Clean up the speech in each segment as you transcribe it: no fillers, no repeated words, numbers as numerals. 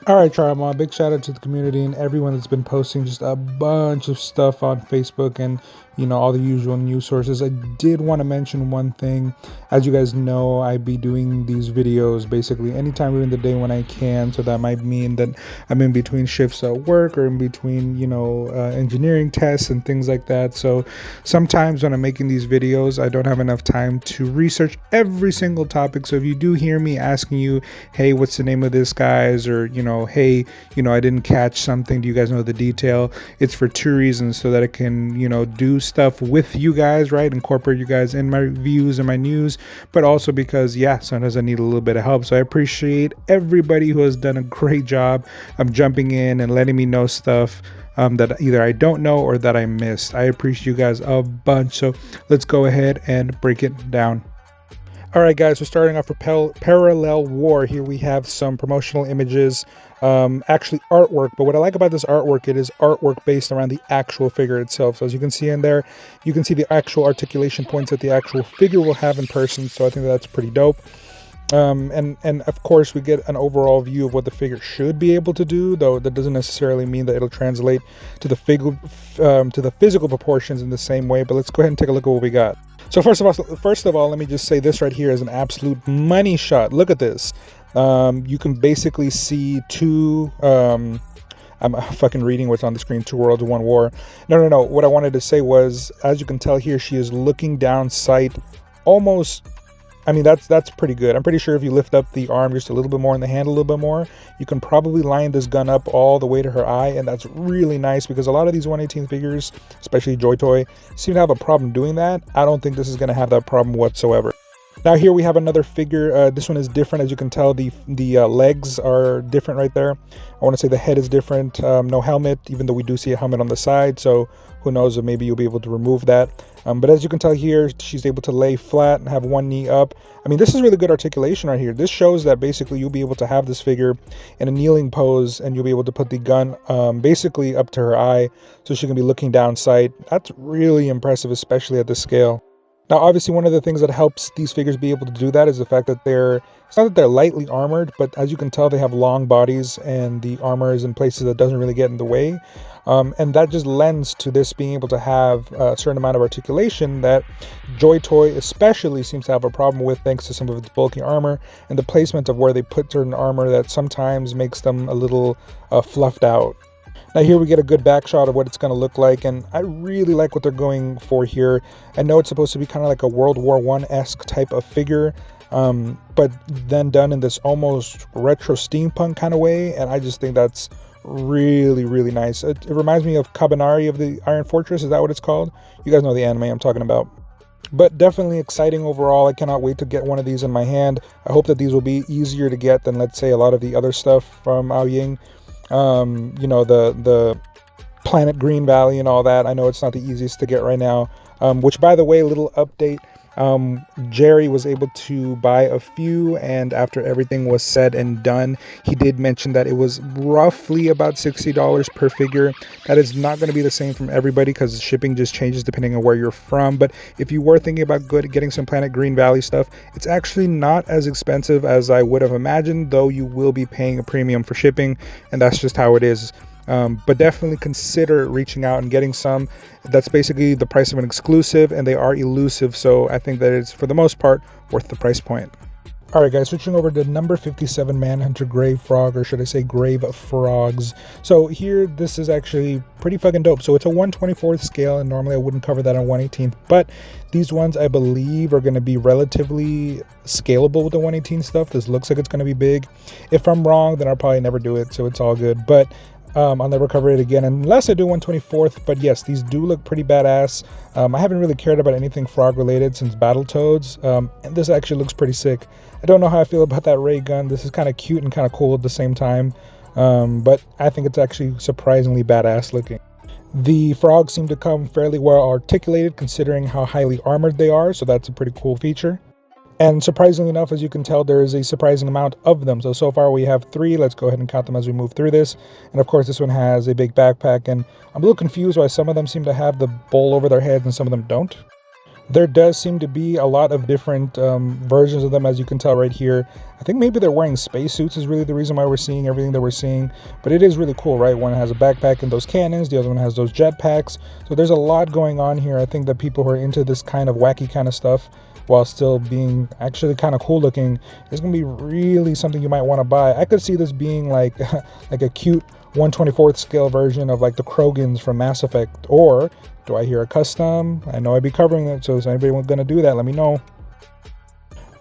All right, Charmon, big shout out to the community and everyone that's been posting just a bunch of stuff on Facebook and, all the usual news sources. I did want to mention one thing. As you guys know, I be doing these videos basically anytime during the day when I can. So that might mean that I'm in between shifts at work or in between, engineering tests and things like that. So sometimes when I'm making these videos, I don't have enough time to research every single topic. So if you do hear me asking you, hey, what's the name of this, guys? Or, hey, I didn't catch something. Do you guys know the detail? It's for two reasons: so that I can, do stuff with you guys, right? Incorporate you guys in my views and my news, but also because, yeah, sometimes I need a little bit of help. So I appreciate everybody who has done a great job of jumping in and letting me know stuff that either I don't know or that I missed. I appreciate you guys a bunch. So let's go ahead and break it down. All right, guys, we're starting off for Parallel War. Here we have some promotional images, actually artwork. But what I like about this artwork, it is artwork based around the actual figure itself. So as you can see in there, you can see the actual articulation points that the actual figure will have in person. So I think that's pretty dope. And of course we get an overall view of what the figure should be able to do, though that doesn't necessarily mean that it'll translate to the physical proportions in the same way. But let's go ahead and take a look at what we got. So first of all, let me just say this right here is an absolute money shot. Look at this. You can basically see two. I'm fucking reading what's on the screen. Two worlds, one war. No. What I wanted to say was, as you can tell here, she is looking down sight, almost. I mean, that's pretty good. I'm pretty sure if you lift up the arm just a little bit more and the hand a little bit more, you can probably line this gun up all the way to her eye, and that's really nice because a lot of these 1/18 figures, especially Joytoy, seem to have a problem doing that. I don't think this is going to have that problem whatsoever. Now here we have another figure. This one is different. As you can tell, the legs are different right there. I want to say the head is different. No helmet, even though we do see a helmet on the side. So who knows, maybe you'll be able to remove that. But as you can tell here, she's able to lay flat and have one knee up. I mean, this is really good articulation right here. This shows that basically you'll be able to have this figure in a kneeling pose and you'll be able to put the gun basically up to her eye so she can be looking down sight. That's really impressive, especially at this scale. Now, obviously, one of the things that helps these figures be able to do that is the fact that it's not that they're lightly armored, but as you can tell, they have long bodies and the armor is in places that doesn't really get in the way. And that just lends to this being able to have a certain amount of articulation that Joytoy especially seems to have a problem with, thanks to some of its bulky armor and the placement of where they put certain armor that sometimes makes them a little fluffed out. Now here we get a good back shot of what it's going to look like, and I really like what they're going for here. I know it's supposed to be kind of like a World War I-esque type of figure, but then done in this almost retro steampunk kind of way, and I just think that's really, really nice. It reminds me of Kabanari of the Iron Fortress. Is that what it's called? You guys know the anime I'm talking about. But definitely exciting overall. I cannot wait to get one of these in my hand. I hope that these will be easier to get than, let's say, a lot of the other stuff from Aoying. The Planet Green Valley and all that. I know it's not the easiest to get right now, which, by the way, little update, Jerry was able to buy a few, and after everything was said and done, he did mention that it was roughly about $60 per figure. That is not going to be the same from everybody because shipping just changes depending on where you're from. But if you were thinking about getting some Planet Green Valley stuff, it's actually not as expensive as I would have imagined, though you will be paying a premium for shipping, and that's just how it is. But definitely consider reaching out and getting some. That's basically the price of an exclusive, and they are elusive, so I think that it's, for the most part, worth the price point. Alright guys, switching over to number 57 Manhunter Grave Frog, or should I say Grave Frogs. So here, this is actually pretty fucking dope. So it's a 1/24th scale, and normally I wouldn't cover that on 1/18th, but these ones I believe are going to be relatively scalable with the 1/18 stuff. This looks like it's going to be big. If I'm wrong, then I'll probably never do it, so it's all good. But I'll never cover it again unless I do 1/24th. But yes, these do look pretty badass. I haven't really cared about anything frog related since Battletoads, and this actually looks pretty sick. I don't know how I feel about that ray gun. This is kind of cute and kind of cool at the same time, but I think it's actually surprisingly badass looking. The frogs seem to come fairly well articulated considering how highly armored they are, so that's a pretty cool feature. And surprisingly enough, as you can tell, there is a surprising amount of them. So far we have 3. Let's go ahead and count them as we move through this. And of course, this one has a big backpack. And I'm a little confused why some of them seem to have the bowl over their heads and some of them don't. There does seem to be a lot of different versions of them, as you can tell right here. I think maybe they're wearing spacesuits is really the reason why we're seeing everything that we're seeing. But it is really cool, right? One has a backpack and those cannons, the other one has those jetpacks. So there's a lot going on here. I think that people who are into this kind of wacky kind of stuff, while still being actually kind of cool looking, is going to be really something you might want to buy. I could see this being like like a cute 1/24th scale version of like the Krogans from Mass Effect. Or do I hear a custom? I know I'd be covering it, so is anybody going to do that? Let me know.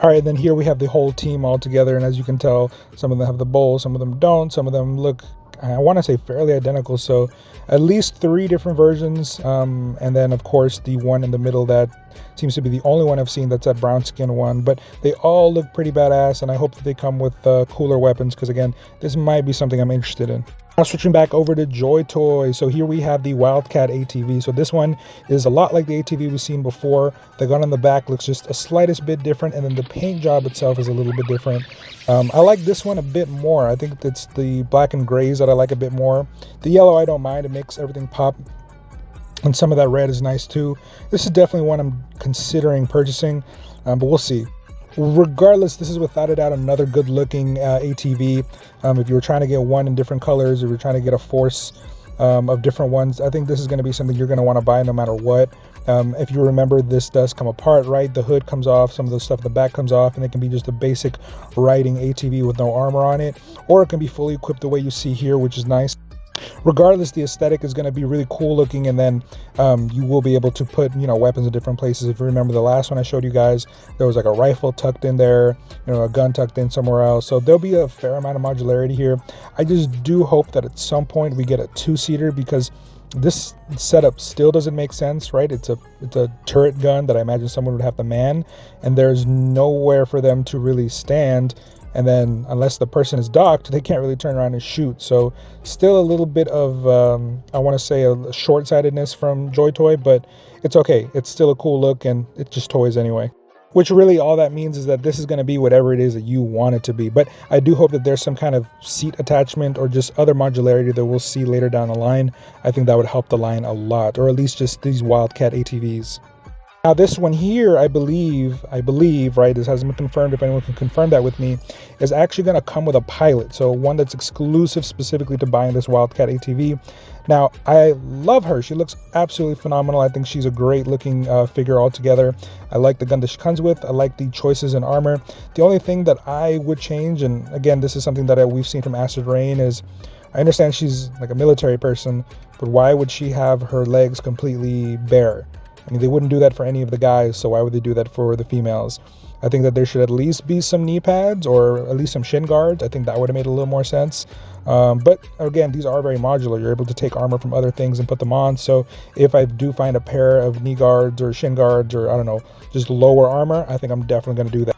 All right, then here we have the whole team all together, and as you can tell, some of them have the bowl, some of them don't, some of them look, I want to say, fairly identical. So at least 3 different versions, and then of course the one in the middle that seems to be the only one I've seen that's that brown skin one. But they all look pretty badass, and I hope that they come with cooler weapons, because again, this might be something I'm interested in. Now switching back over to Joytoy. So here we have the Wildcat ATV. So this one is a lot like the ATV we've seen before. The gun on the back looks just a slightest bit different, and then the paint job itself is a little bit different. I like this one a bit more. I think it's the black and grays that I like a bit more. The yellow I don't mind. It makes everything pop. And some of that red is nice too. This is definitely one I'm considering purchasing, but we'll see. Regardless, this is without a doubt another good looking ATV. If you were trying to get one in different colors, or you're trying to get a force of different ones, I think this is going to be something you're going to want to buy no matter what. If you remember, this does come apart, right? The hood comes off, some of the stuff in the back comes off, and it can be just a basic riding ATV with no armor on it, or it can be fully equipped the way you see here, which is nice. Regardless, the aesthetic is going to be really cool looking, and then you will be able to put, you know, weapons in different places. If you remember the last one I showed you guys, there was like a rifle tucked in there, you know, a gun tucked in somewhere else. So there'll be a fair amount of modularity here. I just do hope that at some point we get a 2-seater, because this setup still doesn't make sense, right? It's a turret gun that I imagine someone would have to man, and there's nowhere for them to really stand. And then unless the person is docked, they can't really turn around and shoot. So still a little bit of, I want to say, a short-sightedness from Joytoy, but it's okay. It's still a cool look, and it's just toys anyway. Which really all that means is that this is going to be whatever it is that you want it to be. But I do hope that there's some kind of seat attachment or just other modularity that we'll see later down the line. I think that would help the line a lot, or at least just these Wildcat ATVs. Now this one here, I believe, right, this hasn't been confirmed, if anyone can confirm that with me, is actually going to come with a pilot. So one that's exclusive specifically to buying this Wildcat ATV. Now, I love her. She looks absolutely phenomenal. I think she's a great looking figure altogether. I like the gun that she comes with. I like the choices in armor. The only thing that I would change, and again, this is something that we've seen from Acid Rain, is I understand she's like a military person, but why would she have her legs completely bare? I mean, they wouldn't do that for any of the guys, so why would they do that for the females? I think that there should at least be some knee pads, or at least some shin guards. I think that would have made a little more sense. But again, these are very modular. You're able to take armor from other things and put them on. So if I do find a pair of knee guards or shin guards, or I don't know, just lower armor, I think I'm definitely going to do that.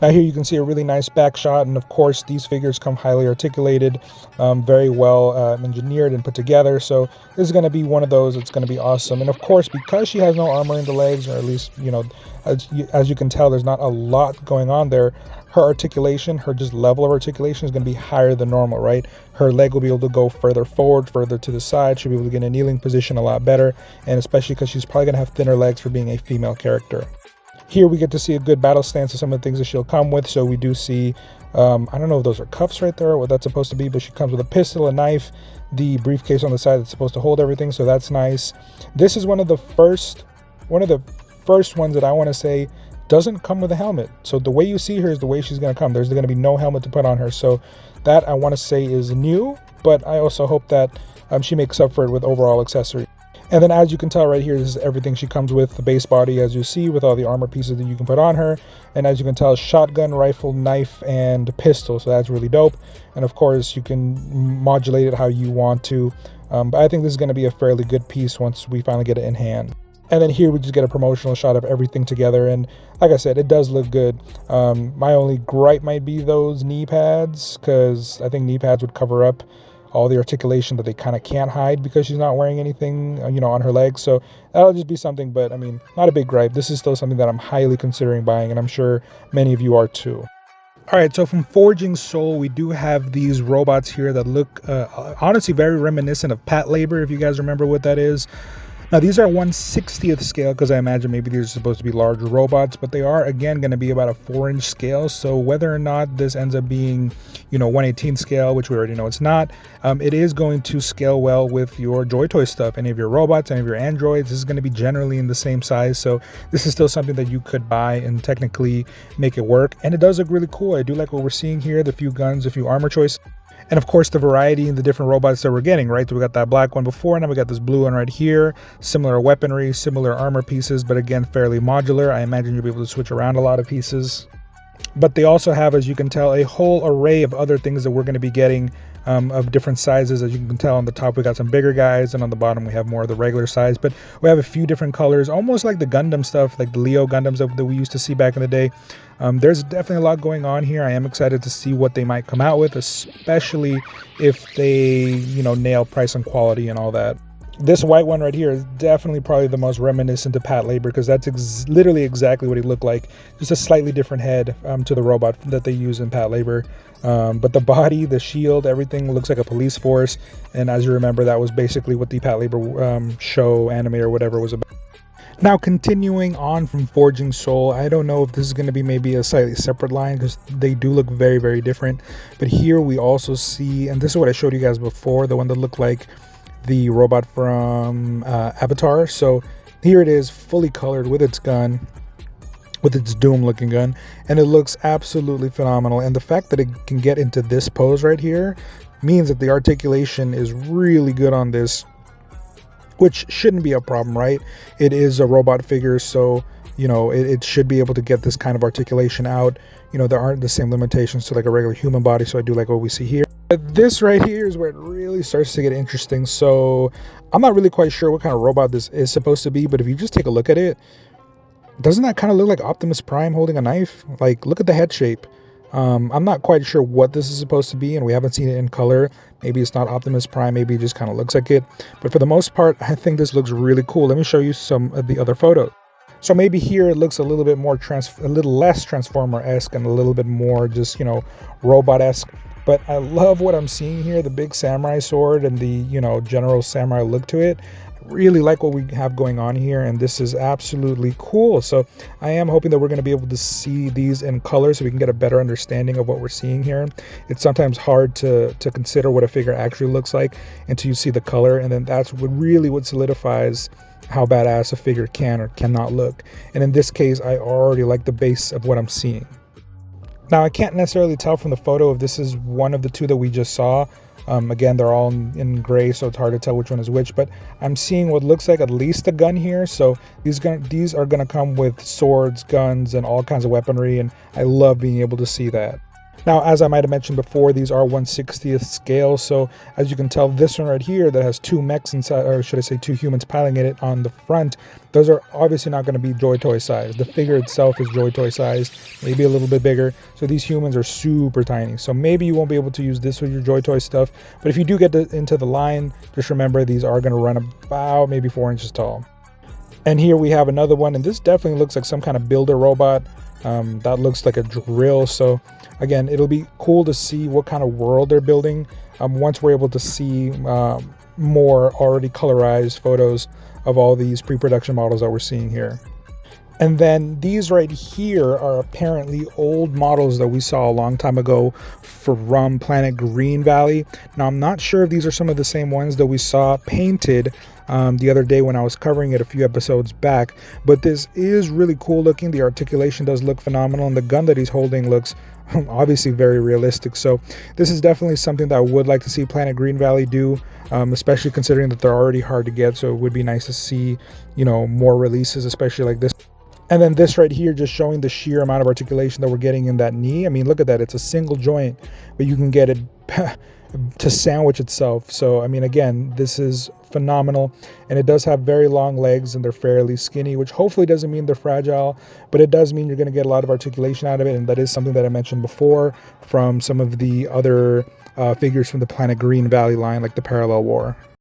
Now here you can see a really nice back shot, and of course these figures come highly articulated, very well engineered and put together. So this is going to be one of those that's going to be awesome. And of course, because she has no armor in the legs, or at least, you know, as you can tell, there's not a lot going on there. Her articulation, her just level of articulation is going to be higher than normal, right? Her leg will be able to go further forward, further to the side. She'll be able to get in a kneeling position a lot better, and especially because she's probably going to have thinner legs for being a female character. Here we get to see a good battle stance of some of the things that she'll come with. So we do see, I don't know if those are cuffs right there or what that's supposed to be, but she comes with a pistol, a knife, the briefcase on the side that's supposed to hold everything. So that's nice. This is one of the first ones that I want to say doesn't come with a helmet. So the way you see her is the way she's going to come. There's going to be no helmet to put on her. So that I want to say is new, but I also hope that she makes up for it with overall accessories. And then as you can tell right here, this is everything she comes with. The base body, as you see, with all the armor pieces that you can put on her. And as you can tell, shotgun, rifle, knife, and pistol. So that's really dope. And of course, you can modulate it how you want to. But I think this is going to be a fairly good piece once we finally get it in hand. And then here we just get a promotional shot of everything together. And like I said, it does look good. My only gripe might be those knee pads, because I think knee pads would cover up all the articulation that they kind of can't hide because she's not wearing anything, you know, on her legs. So that'll just be something, but I mean, not a big gripe. This is still something that I'm highly considering buying, and I'm sure many of you are too. All right, so from Forging Soul, we do have these robots here that look honestly very reminiscent of Pat Labor, if you guys remember what that is. Now these are 1/60th scale because I imagine maybe these are supposed to be larger robots, but they are again going to be about a 4-inch scale. So whether or not this ends up being, 1/18th scale, which we already know it's not, it is going to scale well with your Joytoy stuff. Any of your robots, any of your androids, this is going to be generally in the same size. So this is still something that you could buy and technically make it work. And it does look really cool. I do like what we're seeing here, the few guns, a few armor choices. And of course the variety in the different robots that we're getting, right? So we got that black one before, and now we got this blue one right here. Similar weaponry, similar armor pieces, but again, fairly modular. I imagine you'll be able to switch around a lot of pieces. But they also have, as you can tell, a whole array of other things that we're going to be getting of different sizes. As you can tell, on the top we got some bigger guys, and on the bottom we have more of the regular size. But we have a few different colors, almost like the Gundam stuff, like the Leo Gundams that we used to see back in the day. There's definitely a lot going on here. I am excited to see what they might come out with, especially if they, nail price and quality and all that. This white one right here is definitely probably the most reminiscent to Pat Labor, because that's literally exactly what he looked like. Just a slightly different head to the robot that they use in Pat Labor. But the body, the shield, everything looks like a police force. And as you remember, that was basically what the Pat Labor show, anime, or whatever was about. Now, continuing on from Forging Soul, I don't know if this is going to be maybe a slightly separate line because they do look very, very different. But here we also see, and this is what I showed you guys before, the one that looked like the robot from Avatar. So here it is, fully colored with its gun, with its Doom looking gun, and it looks absolutely phenomenal. And the fact that it can get into this pose right here means that the articulation is really good on this, which shouldn't be a problem, right? It is a robot figure, so it should be able to get this kind of articulation out. There aren't the same limitations to like a regular human body, so I do like what we see here. But this right here is where it really starts to get interesting. So I'm not really quite sure what kind of robot this is supposed to be, but if you just take a look at it, doesn't that kind of look like Optimus Prime holding a knife? Like, look at the head shape. I'm not quite sure what this is supposed to be, and we haven't seen it in color. Maybe it's not Optimus Prime, maybe it just kind of looks like it. But for the most part, I think this looks really cool. Let me show you some of the other photos. So maybe here it looks a little bit more a little less Transformer-esque and a little bit more just, robot-esque. But I love what I'm seeing here, the big samurai sword and the, general samurai look to it. I really like what we have going on here, and this is absolutely cool. So I am hoping that we're going to be able to see these in color so we can get a better understanding of what we're seeing here. It's sometimes hard to consider what a figure actually looks like until you see the color, and then that's what solidifies how badass a figure can or cannot look. And in this case, I already like the base of what I'm seeing. Now, I can't necessarily tell from the photo if this is one of the two that we just saw. Again, they're all in gray, so it's hard to tell which one is which, but I'm seeing what looks like at least a gun here. So these are going to come with swords, guns, and all kinds of weaponry, and I love being able to see that. Now, as I might have mentioned before, these are 1/60th scale, so as you can tell, this one right here that has two mechs inside, or should I say two humans piloting it on the front, those are obviously not going to be Joytoy size. The figure itself is Joytoy size, maybe a little bit bigger, so these humans are super tiny. So maybe you won't be able to use this with your Joytoy stuff, but if you do get into the line, just remember these are going to run about maybe 4 inches tall. And here we have another one, and this definitely looks like some kind of builder robot. That looks like a drill. So again, it'll be cool to see what kind of world they're building once we're able to see more already colorized photos of all these pre-production models that we're seeing here. And then these right here are apparently old models that we saw a long time ago from Planet Green Valley. Now, I'm not sure if these are some of the same ones that we saw painted the other day when I was covering it a few episodes back, but this is really cool looking. The articulation does look phenomenal, and the gun that he's holding looks obviously very realistic. So this is definitely something that I would like to see Planet Green Valley do, especially considering that they're already hard to get. So it would be nice to see, more releases, especially like this. And then this right here, just showing the sheer amount of articulation that we're getting in that knee. I mean, look at that. It's a single joint, but you can get it to sandwich itself. So, I mean, again, this is phenomenal. And it does have very long legs, and they're fairly skinny, which hopefully doesn't mean they're fragile, but it does mean you're going to get a lot of articulation out of it. And that is something that I mentioned before from some of the other figures from the Planet Green Valley line, like the Parallel War.